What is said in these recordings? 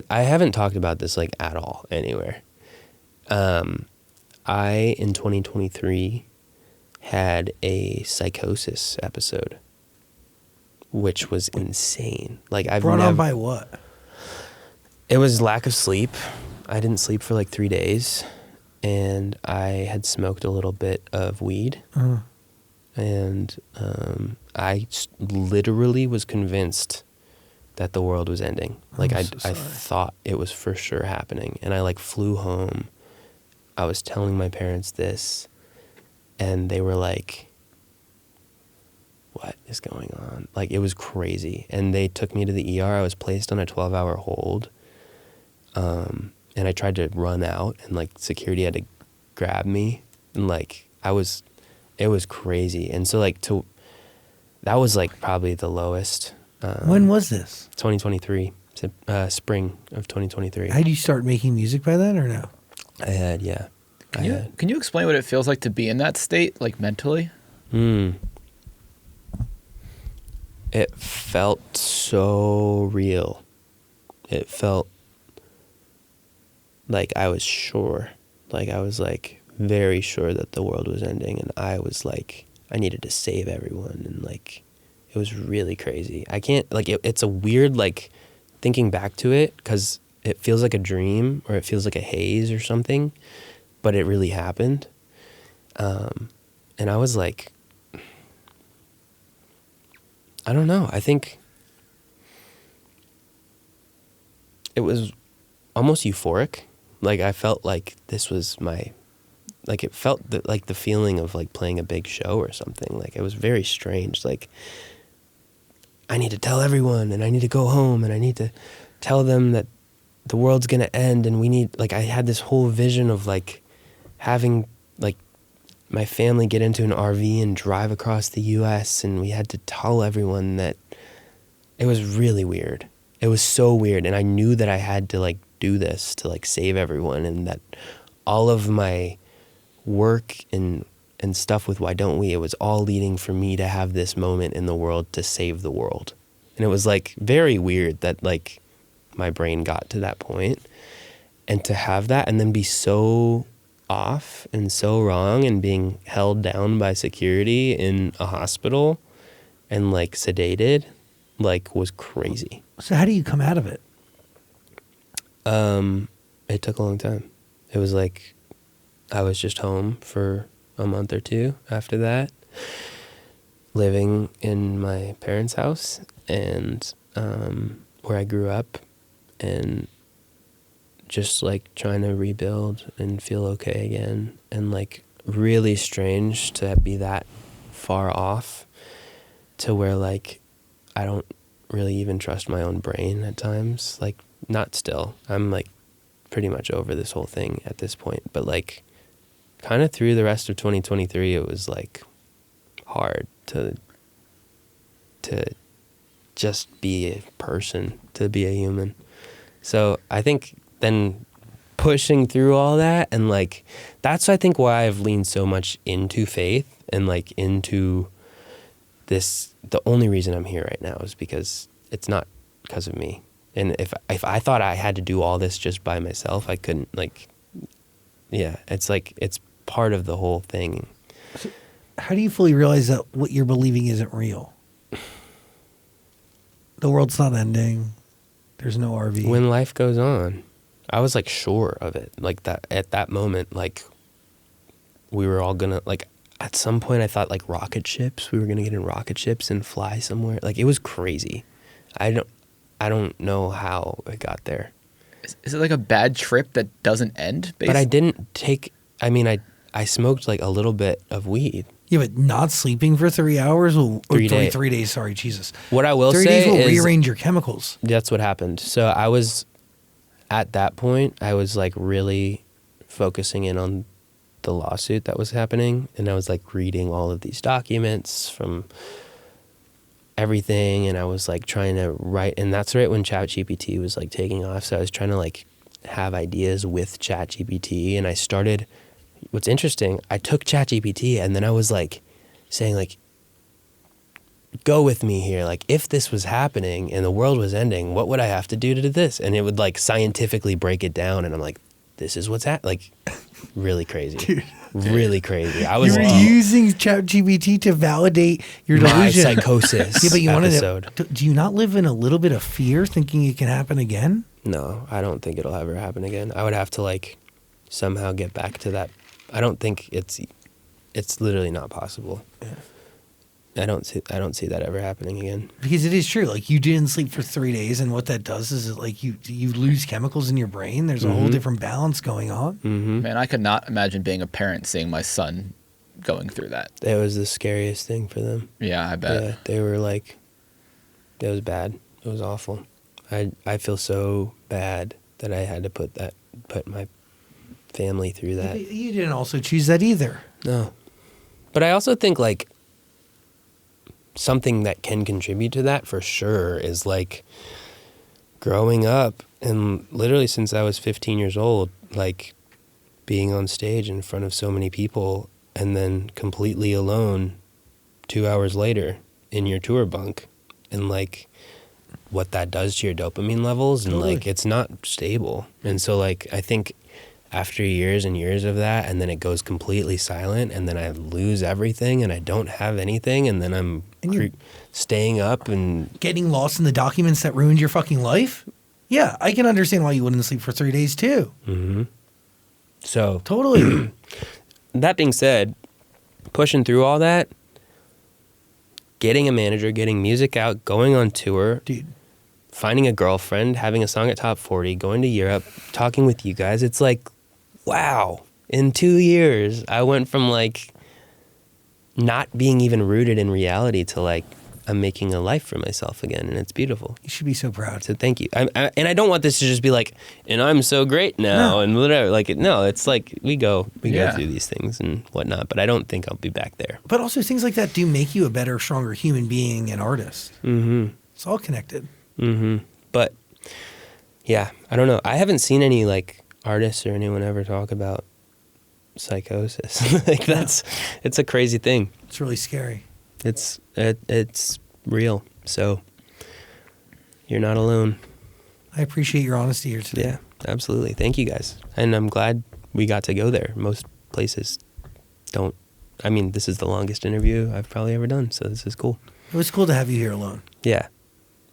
I haven't talked about this like at all anywhere. I, in 2023, had a psychosis episode, which was insane. Like Brought on by what? It was lack of sleep. I didn't sleep for like 3 days, and I had smoked a little bit of weed. And I literally was convinced that the world was ending. Like I thought it was for sure happening. And I like flew home. I was telling my parents this, and they were like, what is going on? Like, it was crazy. And they took me to the ER. I was placed on a 12-hour hold. And I tried to run out, and like security had to grab me. And like, it was crazy. And so like that was like probably the lowest. When was this? 2023, spring of 2023. Had you start making music by then or no? I had, yeah. Can you explain what it feels like to be in that state, like mentally? It felt so real. It felt like I was sure. Like I was like very sure that the world was ending, and I was like, I needed to save everyone, and like it was really crazy. I can't, like, it's a weird, like, thinking back to it, because it feels like a dream, or it feels like a haze or something, but it really happened. And I was like, I don't know, I think it was almost euphoric. Like, I felt like this was my, like, it felt like the feeling of, like, playing a big show or something. Like, it was very strange. Like, I need to tell everyone, and I need to go home, and I need to tell them that the world's going to end, and we need, like, I had this whole vision of, like, having, like, my family get into an RV and drive across the U.S., and we had to tell everyone that it was really weird. It was so weird, and I knew that I had to, like, do this to, like, save everyone, and that all of my work and stuff with Why Don't We, it was all leading for me to have this moment in the world to save the world. And it was like very weird that like my brain got to that point, and to have that and then be so off and so wrong, and being held down by security in a hospital and like sedated, like, was crazy. So how do you come out of it? It took a long time. It was like I was just home for a month or two after that, living in my parents' house, and where I grew up, and just like trying to rebuild and feel okay again. And like really strange to be that far off to where like I don't really even trust my own brain at times. Like, not still. I'm like pretty much over this whole thing at this point, but like kind of through the rest of 2023, it was like hard to just be a person, to be a human. So I think then pushing through all that, and like that's I think why I've leaned so much into faith, and like into this. The only reason I'm here right now is because it's not because of me. And if I thought I had to do all this just by myself, I couldn't. Like, yeah, it's like it's part of the whole thing. So how do you fully realize that what you're believing isn't real? The world's not ending. There's no RV. When life goes on, I was like sure of it. Like that at that moment, like we were all gonna, like, at some point I thought like rocket ships. We were gonna get in rocket ships and fly somewhere. Like, it was crazy. I don't know how it got there. Is it like a bad trip that doesn't end? But I didn't take. I mean, I smoked like a little bit of weed. Yeah, but not sleeping for 3 hours will 3 days. 3 days. Sorry, Jesus. What I will 3 say days will is rearrange your chemicals. that's what happened. So I was at that point. I was like really focusing in on the lawsuit that was happening, and I was like reading all of these documents from everything, and I was like trying to write. And that's right when ChatGPT was like taking off. So I was trying to like have ideas with ChatGPT, and I started. What's interesting, I took ChatGPT, and then I was like saying like, go with me here. Like, if this was happening and the world was ending, what would I have to do to do this? And it would like scientifically break it down. And I'm like, this is what's like really crazy. Dude. Really crazy. I was You were using ChatGPT to validate your my delusion. psychosis Yeah, but you episode. want to. Do you not live in a little bit of fear, thinking it can happen again? No, I don't think it'll ever happen again. I would have to like somehow get back to that. I don't think it's literally not possible. Yeah. I don't see that ever happening again. Because it is true. Like, you didn't sleep for 3 days, and what that does is like you lose chemicals in your brain. There's a whole different balance going on. Mm-hmm. Man, I could not imagine being a parent seeing my son going through that. It was the scariest thing for them. Yeah, I bet. Yeah, they were like, it was bad. It was awful. I feel so bad that I had to put my family through that. You didn't also choose that either. No. But I also think like something that can contribute to that for sure is like growing up, and literally since I was 15 years old, like being on stage in front of so many people and then completely alone 2 hours later in your tour bunk, and like what that does to your dopamine levels, and Totally. like it's not stable. And so like I think after years and years of that, and then it goes completely silent, and then I lose everything and I don't have anything, and then I'm And you're- staying up and Getting lost in the documents that ruined your fucking life? Yeah, I can understand why you wouldn't sleep for 3 days too. so Totally. that being said, pushing through all that, getting a manager, getting music out, going on tour, Dude. finding a girlfriend, having a song at top 40, going to Europe, talking with you guys, it's like, wow. In 2 years, I went from like not being even rooted in reality to like I'm making a life for myself again, and it's beautiful. You should be so proud. So thank you. And I don't want this to just be like, and I'm so great now, No. and whatever. Like, no, it's like we go Yeah. through these things and whatnot, but I don't think I'll be back there. But also things like that do make you a better, stronger human being and artist. Mm-hmm. It's all connected. Mm-hmm. But yeah, I don't know. I haven't seen any like artists or anyone ever talk about psychosis. Like it's a crazy thing. It's really scary. It's real. So you're not alone. I appreciate your honesty here today. Yeah, absolutely. Thank you guys. And I'm glad we got to go there. Most places don't. I mean, this is the longest interview I've probably ever done, so this is cool. It was cool to have you here alone. Yeah.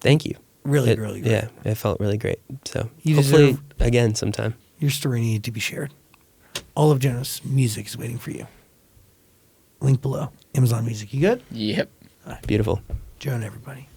Thank you. Really, It- really great. Yeah, it felt really great. So You hopefully deserve- again sometime. Your story needed to be shared. All of Jonah's music is waiting for you. Link below. Amazon Music. You good? Yep. Beautiful. Jonah, everybody.